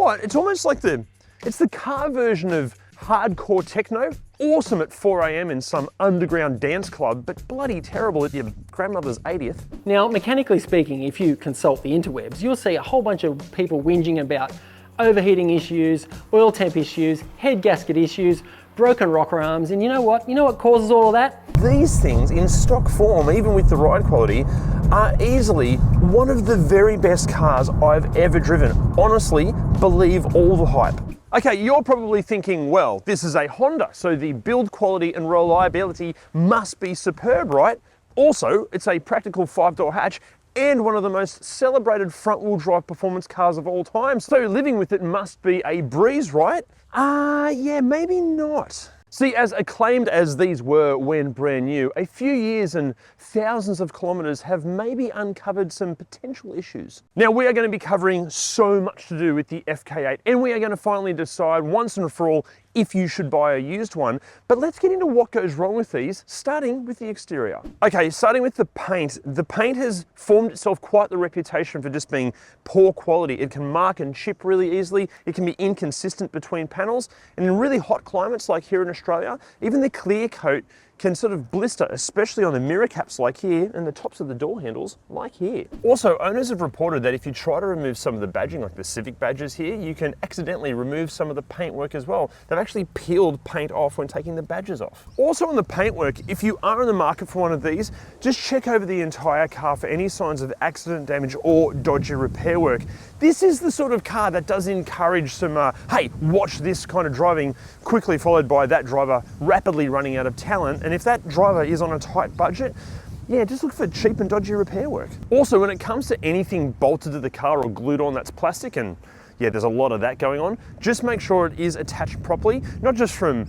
what? It's almost like it's the car version of hardcore techno, awesome at 4 AM in some underground dance club, but bloody terrible at your grandmother's 80th. Now, mechanically speaking, if you consult the interwebs, you'll see a whole bunch of people whinging about overheating issues, oil temp issues, head gasket issues, broken rocker arms, and you know what? You know what causes all of that? These things in stock form, even with the ride quality, are easily one of the very best cars I've ever driven. Honestly, believe all the hype. Okay, you're probably thinking, well, this is a Honda, so the build quality and reliability must be superb, right? Also, it's a practical 5-door hatch and one of the most celebrated front-wheel drive performance cars of all time, so living with it must be a breeze, right? Yeah, maybe not. See, as acclaimed as these were when brand new, a few years and thousands of kilometers have maybe uncovered some potential issues. Now, we are going to be covering so much to do with the FK8, and we are going to finally decide once and for all if you should buy a used one. But let's get into what goes wrong with these, starting with the exterior. Okay, starting with the paint. The paint has formed itself quite the reputation for just being poor quality. It can mark and chip really easily. It can be inconsistent between panels. And in really hot climates like here in Australia, even the clear coat can sort of blister, especially on the mirror caps like here and the tops of the door handles like here. Also, owners have reported that if you try to remove some of the badging, like the Civic badges here, you can accidentally remove some of the paintwork as well. They've actually peeled paint off when taking the badges off. Also on the paintwork, if you are in the market for one of these, just check over the entire car for any signs of accident damage or dodgy repair work. This is the sort of car that does encourage some, hey, watch this kind of driving, quickly followed by that driver rapidly running out of talent. And if that driver is on a tight budget, yeah, just look for cheap and dodgy repair work. Also, when it comes to anything bolted to the car or glued on that's plastic, and yeah, there's a lot of that going on, just make sure it is attached properly, not just from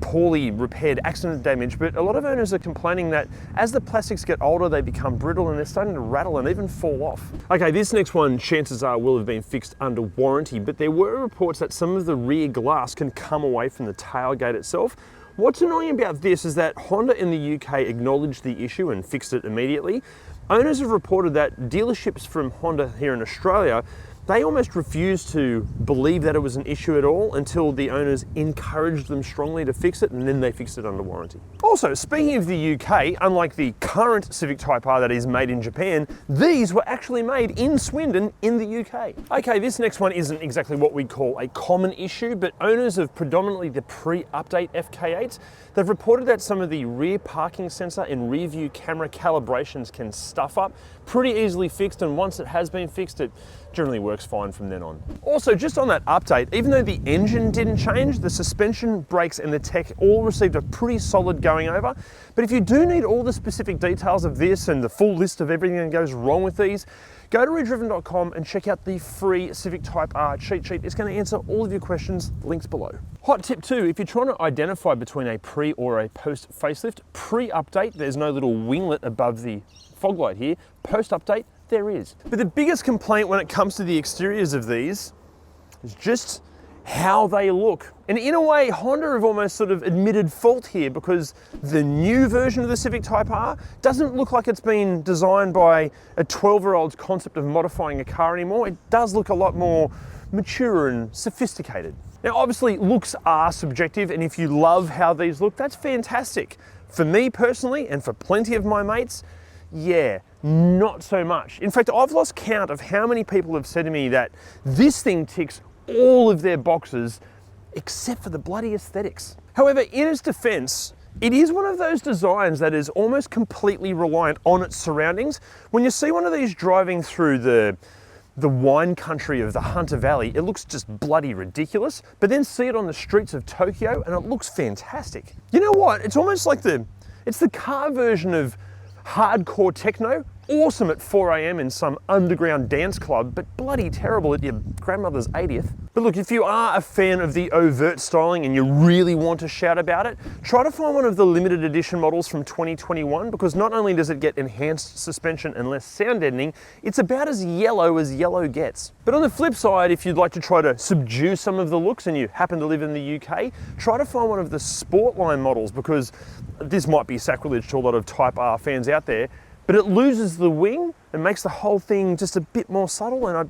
poorly repaired accident damage, but a lot of owners are complaining that as the plastics get older, they become brittle and they're starting to rattle and even fall off. Okay, this next one, chances are, will have been fixed under warranty, but there were reports that some of the rear glass can come away from the tailgate itself. What's annoying about this is that Honda in the UK acknowledged the issue and fixed it immediately. Owners have reported that dealerships from Honda here in Australia, they almost refused to believe that it was an issue at all until the owners encouraged them strongly to fix it, and then they fixed it under warranty. Also, speaking of the UK, unlike the current Civic Type R that is made in Japan, these were actually made in Swindon in the UK. Okay, this next one isn't exactly what we'd call a common issue, but owners of predominantly the pre-update FK8s, they've reported that some of the rear parking sensor and rear view camera calibrations can stuff up, pretty easily fixed, and once it has been fixed, it generally works fine from then on. Also, just on that update, even though the engine didn't change, the suspension, brakes, and the tech all received a pretty solid going over. But if you do need all the specific details of this and the full list of everything that goes wrong with these, go to ReDriven.com and check out the free Civic Type R cheat sheet. It's going to answer all of your questions, links below. Hot tip 2, if you're trying to identify between a pre or a post facelift, pre-update, there's no little winglet above the fog light here. Post-update, there is. But the biggest complaint when it comes to the exteriors of these is just how they look. And in a way, Honda have almost sort of admitted fault here, because the new version of the Civic Type R doesn't look like it's been designed by a 12-year-old's concept of modifying a car anymore. It does look a lot more mature and sophisticated. Now, obviously, looks are subjective, and if you love how these look, that's fantastic. For me personally, and for plenty of my mates, yeah, not so much. In fact, I've lost count of how many people have said to me that this thing ticks all of their boxes except for the bloody aesthetics. However, in its defense, it is one of those designs that is almost completely reliant on its surroundings. When you see one of these driving through the wine country of the Hunter Valley, it looks just bloody ridiculous, but then see it on the streets of Tokyo and it looks fantastic. You know what? It's almost like it's the car version of hardcore techno, awesome at 4 AM in some underground dance club, but bloody terrible at your grandmother's 80th. But look, if you are a fan of the overt styling and you really want to shout about it, try to find one of the limited edition models from 2021, because not only does it get enhanced suspension and less sound deadening, it's about as yellow gets. But on the flip side, if you'd like to try to subdue some of the looks and you happen to live in the UK, try to find one of the Sportline models, because this might be sacrilege to a lot of Type R fans out there, but it loses the wing and makes the whole thing just a bit more subtle, and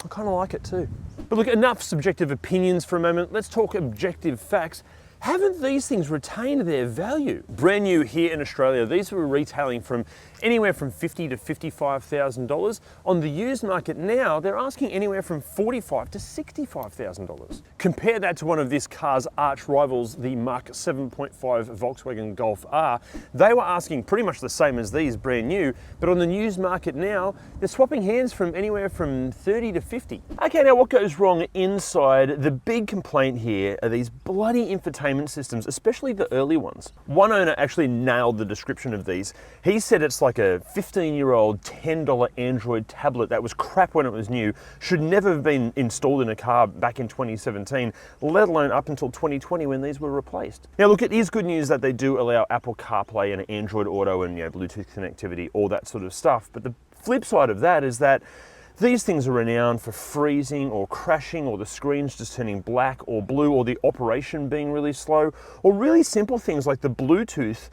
I kind of like it too. But look, enough subjective opinions for a moment. Let's talk objective facts. Haven't these things retained their value? Brand new here in Australia, these were retailing from anywhere from $50,000 to $55,000. On the used market now, they're asking anywhere from $45,000 to $65,000. Compare that to one of this car's arch rivals, the Mark 7.5 Volkswagen Golf R. They were asking pretty much the same as these, brand new, but on the used market now, they're swapping hands from anywhere from 30 to 50. Okay, now what goes wrong inside? The big complaint here are these bloody infotainment systems, especially the early ones. One owner actually nailed the description of these. He said it's like a 15-year-old $10 Android tablet that was crap when it was new, should never have been installed in a car back in 2017, let alone up until 2020 when these were replaced. Now look, it is good news that they do allow Apple CarPlay and Android Auto and Bluetooth connectivity, all that sort of stuff. But the flip side of that is that these things are renowned for freezing or crashing, or the screens just turning black or blue, or the operation being really slow, or really simple things like the Bluetooth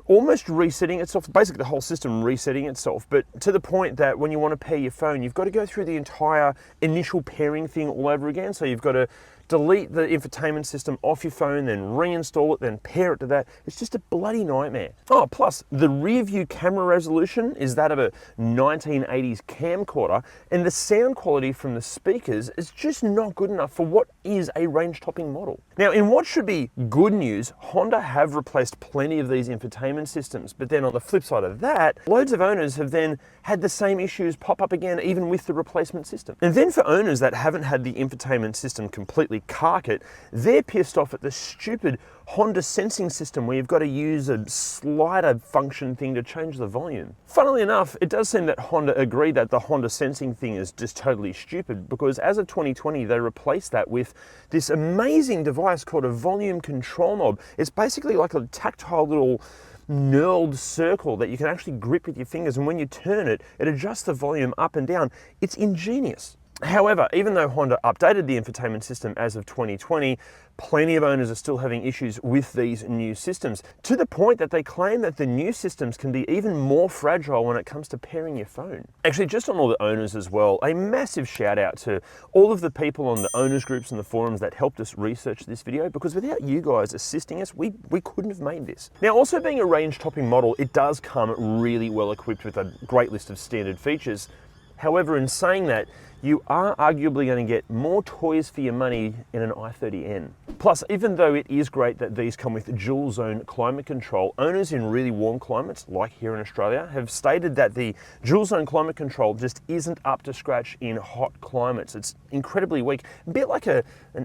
almost resetting itself, basically the whole system resetting itself, but to the point that when you want to pair your phone, you've got to go through the entire initial pairing thing all over again. So you've got to delete the infotainment system off your phone, then reinstall it, then pair it to that. It's just a bloody nightmare. Oh, plus the rear view camera resolution is that of a 1980s camcorder, and the sound quality from the speakers is just not good enough for what is a range-topping model. Now, in what should be good news, Honda have replaced plenty of these infotainment systems, but then on the flip side of that, loads of owners have then had the same issues pop up again, even with the replacement system. And then for owners that haven't had the infotainment system completely cark it, they're pissed off at the stupid Honda sensing system where you've got to use a slider function thing to change the volume. Funnily enough, it does seem that Honda agree that the Honda sensing thing is just totally stupid, because as of 2020, they replaced that with this amazing device called a volume control knob. It's basically like a tactile little knurled circle that you can actually grip with your fingers, and when you turn it, it adjusts the volume up and down. It's ingenious. However, even though Honda updated the infotainment system as of 2020, plenty of owners are still having issues with these new systems, to the point that they claim that the new systems can be even more fragile when it comes to pairing your phone. Actually, just on all the owners as well, a massive shout out to all of the people on the owners groups and the forums that helped us research this video, because without you guys assisting us, we couldn't have made this. Now, also being a range-topping model, it does come really well equipped with a great list of standard features. However, in saying that, you are arguably going to get more toys for your money in an i30N. Plus, even though it is great that these come with dual zone climate control, owners in really warm climates, like here in Australia, have stated that the dual zone climate control just isn't up to scratch in hot climates. It's incredibly weak, a bit like an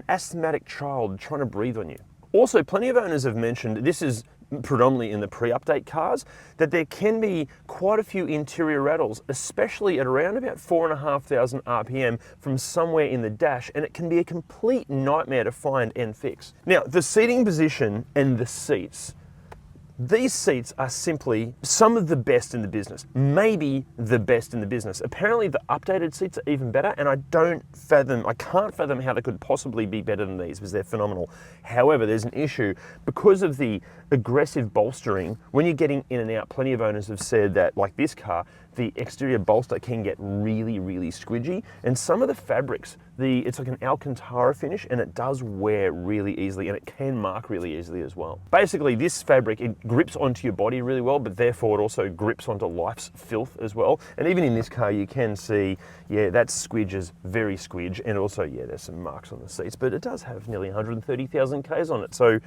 asthmatic child trying to breathe on you. Also, plenty of owners have mentioned, this is predominantly in the pre-update cars, that there can be quite a few interior rattles, especially at around about 4,500 RPM from somewhere in the dash, and it can be a complete nightmare to find and fix. Now, the seating position and the seats. These seats are simply some of the best in the business, maybe the best in the business. Apparently the updated seats are even better, and I can't fathom how they could possibly be better than these, because they're phenomenal. However, there's an issue because of the aggressive bolstering. When you're getting in and out, plenty of owners have said that, like this car, the exterior bolster can get really, really squidgy, and some of the fabrics, it's like an Alcantara finish, and it does wear really easily, and it can mark really easily as well. Basically, this fabric, it grips onto your body really well, but therefore it also grips onto life's filth as well. And even in this car, you can see, yeah, that squidge is very squidge, and also, yeah, there's some marks on the seats, but it does have nearly 130,000 Ks on it, so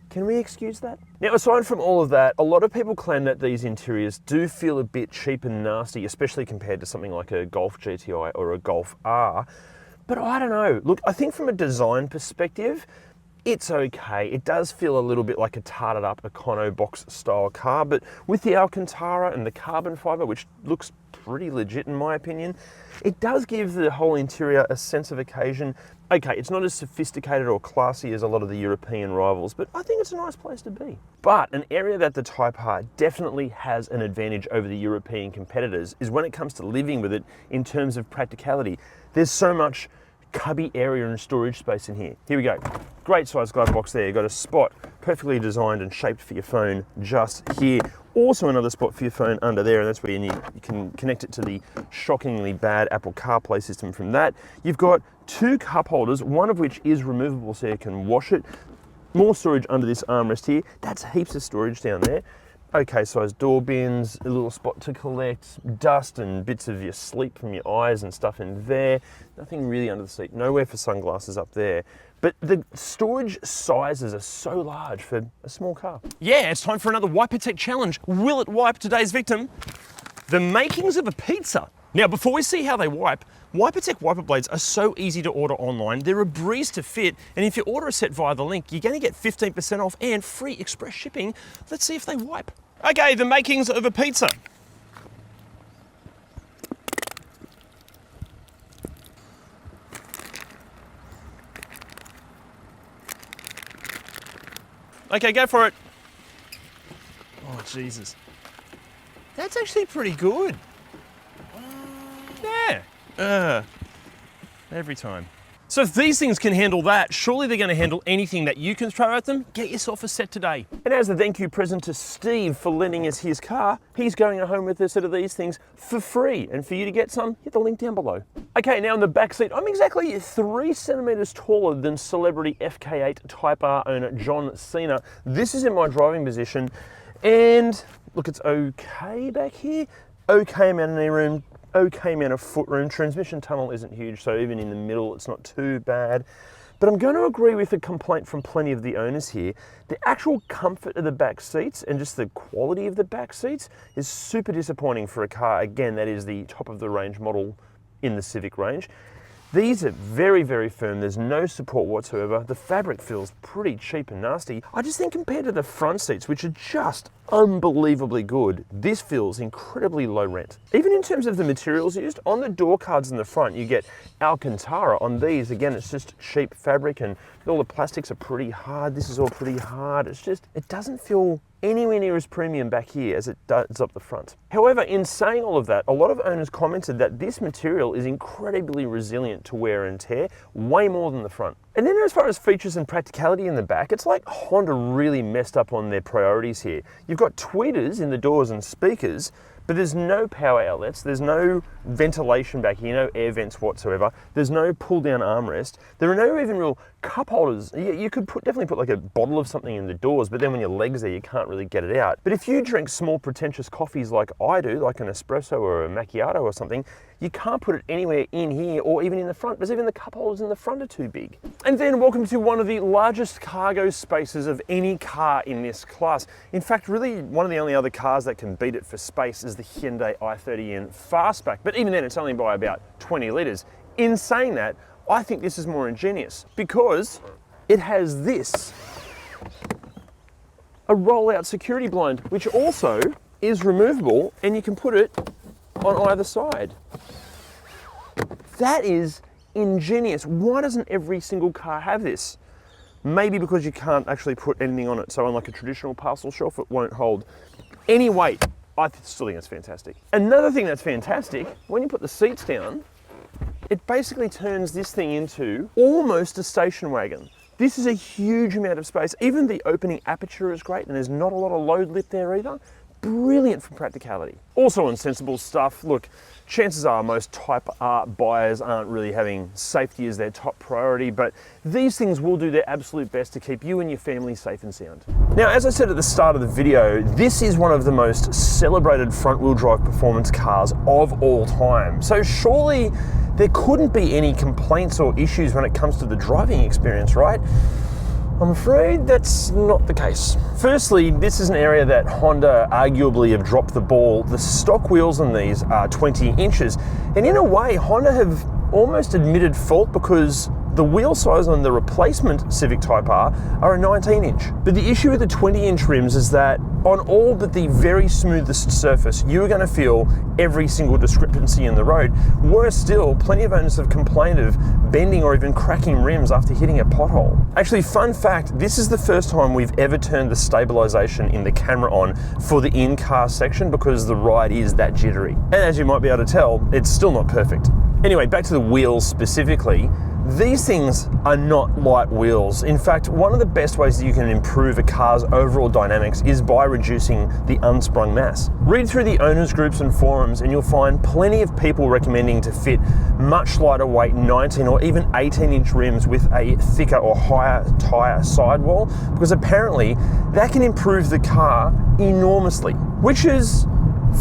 can we excuse that? Now, aside from all of that, a lot of people claim that these interiors do feel a bit cheap and nasty, especially compared to something like a Golf GTI or a Golf R. But I don't know. Look, I think from a design perspective, it's okay. It does feel a little bit like a tarted up Econo box style car, but with the Alcantara and the carbon fiber, which looks pretty legit in my opinion, it does give the whole interior a sense of occasion. Okay, it's not as sophisticated or classy as a lot of the European rivals, but I think it's a nice place to be. But an area that the Type R definitely has an advantage over the European competitors is when it comes to living with it in terms of practicality. There's so much cubby area and storage space in here. Here we go. Great size glove box there. You've got a spot perfectly designed and shaped for your phone just here. Also another spot for your phone under there, and that's where you can connect it to the shockingly bad Apple CarPlay system from that. You've got 2 cup holders, one of which is removable so you can wash it. More storage under this armrest here. That's heaps of storage down there. Okay sized door bins, a little spot to collect dust and bits of your sleep from your eyes and stuff in there. Nothing really under the seat, nowhere for sunglasses up there. But the storage sizes are so large for a small car. Yeah, it's time for another Wipertech challenge. Will it wipe today's victim? The makings of a pizza. Now, before we see how they wipe, Wipertech wiper blades are so easy to order online. They're a breeze to fit, and if you order a set via the link, you're going to get 15% off and free express shipping. Let's see if they wipe. Okay, the makings of a pizza. Okay, go for it. Oh, Jesus. That's actually pretty good. Yeah. Every time. So if these things can handle that, surely they're going to handle anything that you can throw at them. Get yourself a set today. And as a thank you present to Steve for lending us his car, he's going home with a set of these things for free. And for you to get some, hit the link down below. Okay, now in the back seat, I'm exactly 3 centimeters taller than celebrity FK8 Type R owner John Cena. This is in my driving position, and look, it's okay back here. Okay amount of knee room, okay amount of foot room. Transmission tunnel isn't huge, so even in the middle, it's not too bad. But I'm going to agree with a complaint from plenty of the owners here. The actual comfort of the back seats and just the quality of the back seats is super disappointing for a car, again, that is the top of the range model in the Civic range. These are very, very firm. There's no support whatsoever. The fabric feels pretty cheap and nasty. I just think compared to the front seats, which are just unbelievably good, this feels incredibly low rent. Even in terms of the materials used, on the door cards in the front, you get Alcantara. On these, again, it's just cheap fabric, and all the plastics are pretty hard. This is all pretty hard. It's just, it doesn't feel anywhere near as premium back here as it does up the front. However, in saying all of that, a lot of owners commented that this material is incredibly resilient to wear and tear, way more than the front. And then as far as features and practicality in the back, it's like Honda really messed up on their priorities here. You've got tweeters in the doors and speakers, but there's no power outlets, there's no ventilation back here, no air vents whatsoever, there's no pull down armrest, there are no even real cup holders. You could definitely put like a bottle of something in the doors, but then when your leg's there, you can't really get it out. But if you drink small pretentious coffees like I do, like an espresso or a macchiato or something, you can't put it anywhere in here or even in the front, because even the cup holders in the front are too big. And then welcome to one of the largest cargo spaces of any car in this class. In fact, really one of the only other cars that can beat it for space is the Hyundai i30N Fastback, but even then it's only by about 20 litres. In saying that, I think this is more ingenious because it has this, a roll-out security blind, which also is removable, and you can put it on either side. That is ingenious. Why doesn't every single car have this? Maybe because you can't actually put anything on it, so unlike a traditional parcel shelf, it won't hold any weight. I still think it's fantastic. Another thing that's fantastic, when you put the seats down, it basically turns this thing into almost a station wagon. This is a huge amount of space. Even the opening aperture is great, and there's not a lot of load lip there either. Brilliant for practicality. Also on sensible stuff, look, chances are most Type R buyers aren't really having safety as their top priority, but these things will do their absolute best to keep you and your family safe and sound. Now, as I said at the start of the video, this is one of the most celebrated front-wheel drive performance cars of all time. So surely there couldn't be any complaints or issues when it comes to the driving experience, right? I'm afraid that's not the case. Firstly, this is an area that Honda arguably have dropped the ball. The stock wheels on these are 20 inches. And in a way, Honda have almost admitted fault because the wheel size on the replacement Civic Type R are a 19 inch. But the issue with the 20 inch rims is that on all but the very smoothest surface, you are going to feel every single discrepancy in the road. Worse still, plenty of owners have complained of bending or even cracking rims after hitting a pothole. Actually, fun fact, this is the first time we've ever turned the stabilization in the camera on for the in-car section because the ride is that jittery. And as you might be able to tell, it's still not perfect. Anyway, back to the wheels specifically. These things are not light wheels. In fact, one of the best ways that you can improve a car's overall dynamics is by reducing the unsprung mass. Read through the owners groups and forums and you'll find plenty of people recommending to fit much lighter weight 19 or even 18-inch rims with a thicker or higher tyre sidewall, because apparently that can improve the car enormously, which is,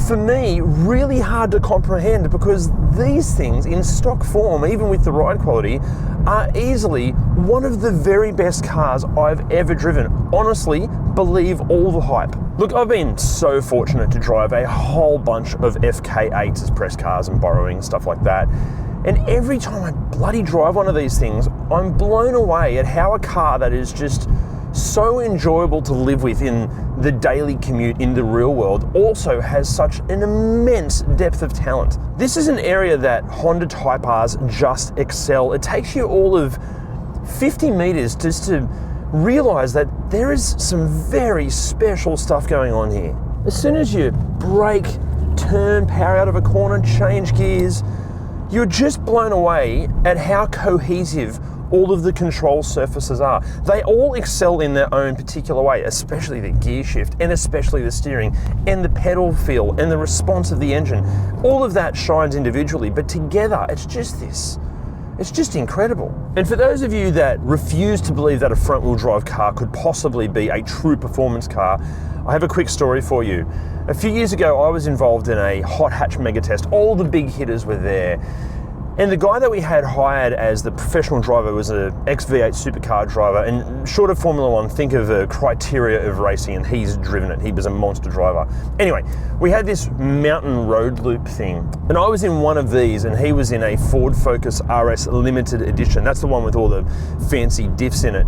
for me, really hard to comprehend, because these things in stock form, even with the ride quality, are easily one of the very best cars I've ever driven. Honestly, believe all the hype. Look, I've been so fortunate to drive a whole bunch of FK8s as press cars and borrowing, stuff like that. And every time I bloody drive one of these things, I'm blown away at how a car that is just so enjoyable to live with in the daily commute in the real world also has such an immense depth of talent. This is an area that Honda Type Rs just excel. It takes you all of 50 meters just to realize that there is some very special stuff going on here. As soon as you brake, turn, power out of a corner, change gears, you're just blown away at how cohesive all of the control surfaces are. They all excel in their own particular way, especially the gear shift and especially the steering and the pedal feel and the response of the engine. All of that shines individually, but together it's just incredible. And for those of you that refuse to believe that a front wheel drive car could possibly be a true performance car, I have a quick story for you. A few years ago, I was involved in a hot hatch mega test. All the big hitters were there. And the guy that we had hired as the professional driver was an ex-V8 supercar driver, and short of Formula One, think of a criteria of racing, and he's driven it. He was a monster driver. Anyway, we had this mountain road loop thing, and I was in one of these, and he was in a Ford Focus RS limited edition. That's the one with all the fancy diffs in it.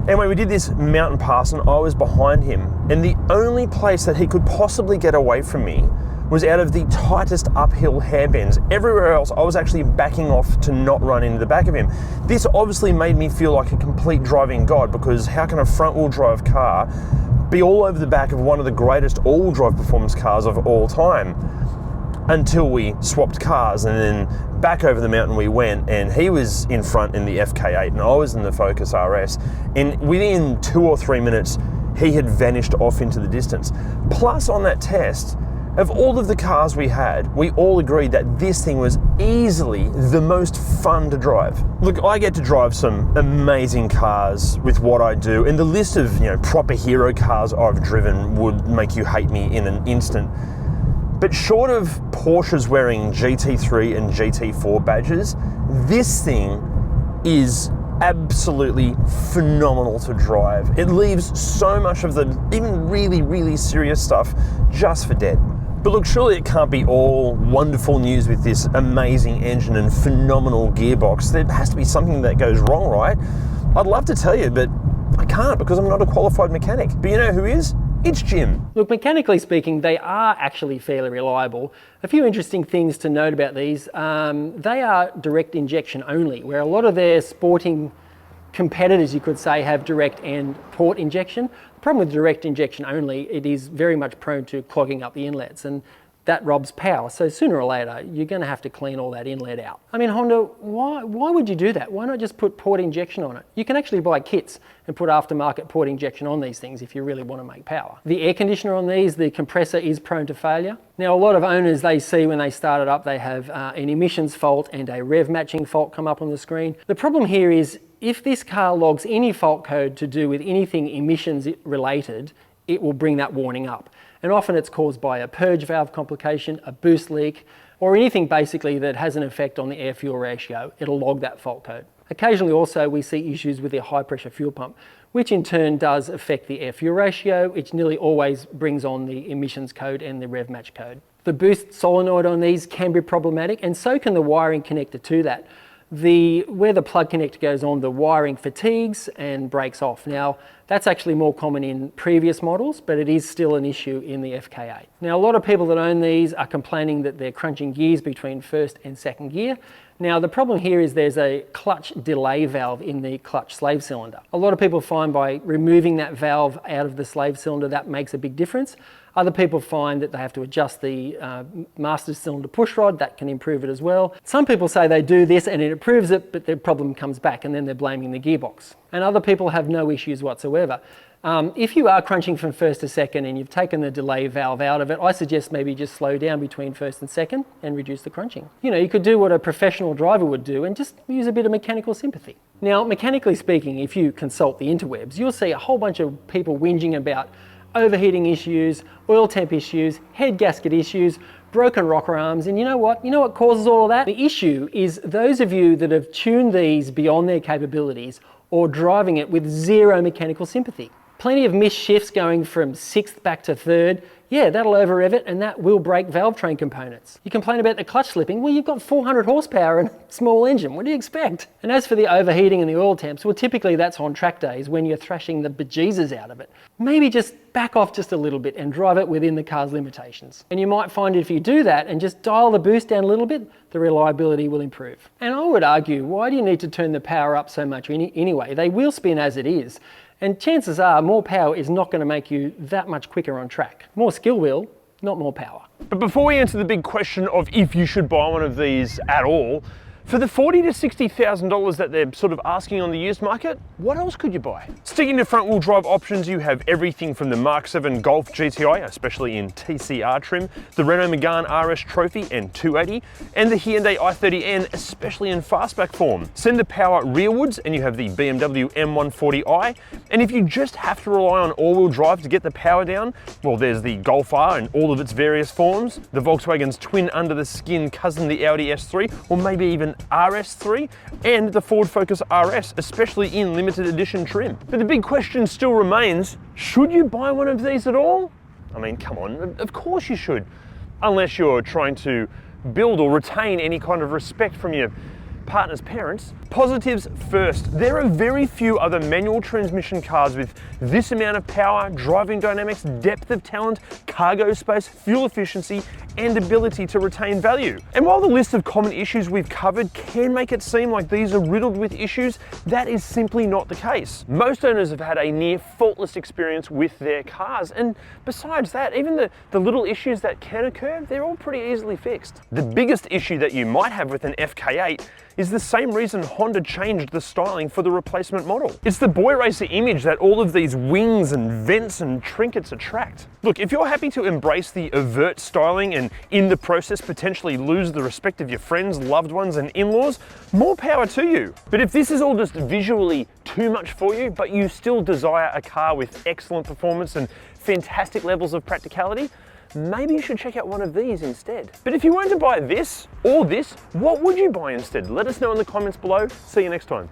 Anyway, we did this mountain pass, and I was behind him, and the only place that he could possibly get away from me was out of the tightest uphill hairpins. Everywhere else, I was actually backing off to not run into the back of him. This obviously made me feel like a complete driving god, because how can a front-wheel drive car be all over the back of one of the greatest all-wheel drive performance cars of all time? Until we swapped cars, and then back over the mountain we went, and he was in front in the FK8 and I was in the Focus RS, and within 2 or 3 minutes he had vanished off into the distance. Plus, on that test, of all of the cars we had, we all agreed that this thing was easily the most fun to drive. Look, I get to drive some amazing cars with what I do, and the list of, proper hero cars I've driven would make you hate me in an instant. But short of Porsches wearing GT3 and GT4 badges, this thing is absolutely phenomenal to drive. It leaves so much of the even really, really serious stuff just for dead. But look, surely it can't be all wonderful news with this amazing engine and phenomenal gearbox. There has to be something that goes wrong, right? I'd love to tell you, but I can't, because I'm not a qualified mechanic. But you know who is? It's Jim. Look, mechanically speaking, they are actually fairly reliable. A few interesting things to note about these. They are direct injection only, where a lot of their sporting competitors, you could say, have direct and port injection. The problem with direct injection only, it is very much prone to clogging up the inlets, and that robs power. So sooner or later, you're going to have to clean all that inlet out. I mean, Honda, why would you do that? Why not just put port injection on it? You can actually buy kits and put aftermarket port injection on these things if you really want to make power. The air conditioner on these, the compressor is prone to failure. Now, a lot of owners, they see when they start it up, they have an emissions fault and a rev matching fault come up on the screen. The problem here is, if this car logs any fault code to do with anything emissions related, it will bring that warning up. And often it's caused by a purge valve complication, a boost leak, or anything basically that has an effect on the air-fuel ratio. It'll log that fault code. Occasionally also we see issues with the high-pressure fuel pump, which in turn does affect the air-fuel ratio, which nearly always brings on the emissions code and the rev match code. The boost solenoid on these can be problematic, and so can the wiring connector to that. Where the plug connector goes on, the wiring fatigues and breaks off. Now, that's actually more common in previous models, but it is still an issue in the FK8. Now, a lot of people that own these are complaining that they're crunching gears between first and second gear, Now the problem here is there's a clutch delay valve in the clutch slave cylinder. A lot of people find by removing that valve out of the slave cylinder that makes a big difference. Other people find that they have to adjust the master cylinder push rod, that can improve it as well. Some people say they do this and it improves it, but the problem comes back and then they're blaming the gearbox. And other people have no issues whatsoever. If you are crunching from first to second and you've taken the delay valve out of it, I suggest maybe just slow down between first and second and reduce the crunching. You know, you could do what a professional driver would do and just use a bit of mechanical sympathy. Now, mechanically speaking, if you consult the interwebs, you'll see a whole bunch of people whinging about overheating issues, oil temp issues, head gasket issues, broken rocker arms, and you know what? You know what causes all of that? The issue is those of you that have tuned these beyond their capabilities or driving it with zero mechanical sympathy. Plenty of missed shifts going from 6th back to 3rd. Yeah, that'll over rev it and that will break valve train components. You complain about the clutch slipping, well, you've got 400 horsepower and a small engine. What do you expect? And as for the overheating and the oil temps, well, typically that's on track days when you're thrashing the bejesus out of it. Maybe just back off just a little bit and drive it within the car's limitations. And you might find if you do that and just dial the boost down a little bit, the reliability will improve. And I would argue, why do you need to turn the power up so much anyway? They will spin as it is. And chances are more power is not going to make you that much quicker on track. More skill will, not more power. But before we answer the big question of if you should buy one of these at all, for the $40,000 to $60,000 that they're sort of asking on the used market, what else could you buy? Sticking to front wheel drive options, you have everything from the Mark 7 Golf GTI, especially in TCR trim, the Renault Megane RS Trophy and 280, and the Hyundai i30N, especially in fastback form. Send the power rearwards and you have the BMW M140i, and if you just have to rely on all-wheel drive to get the power down, well, there's the Golf R in all of its various forms, the Volkswagen's twin under-the-skin cousin, the Audi S3, or maybe even RS3, and the Ford Focus RS, especially in limited edition trim. But the big question still remains, should you buy one of these at all? I mean, come on, of course you should. Unless you're trying to build or retain any kind of respect from your partner's parents. Positives first. There are very few other manual transmission cars with this amount of power, driving dynamics, depth of talent, cargo space, fuel efficiency, and ability to retain value. And while the list of common issues we've covered can make it seem like these are riddled with issues, that is simply not the case. Most owners have had a near faultless experience with their cars, and besides that, even the little issues that can occur, they're all pretty easily fixed. The biggest issue that you might have with an FK8 is the same reason Honda changed the styling for the replacement model. It's the boy racer image that all of these wings and vents and trinkets attract. Look, if you're happy to embrace the overt styling and in the process potentially lose the respect of your friends, loved ones and in-laws, more power to you. But if this is all just visually too much for you, but you still desire a car with excellent performance and fantastic levels of practicality, maybe you should check out one of these instead. But if you weren't to buy this or this, what would you buy instead? Let us know in the comments below. See you next time.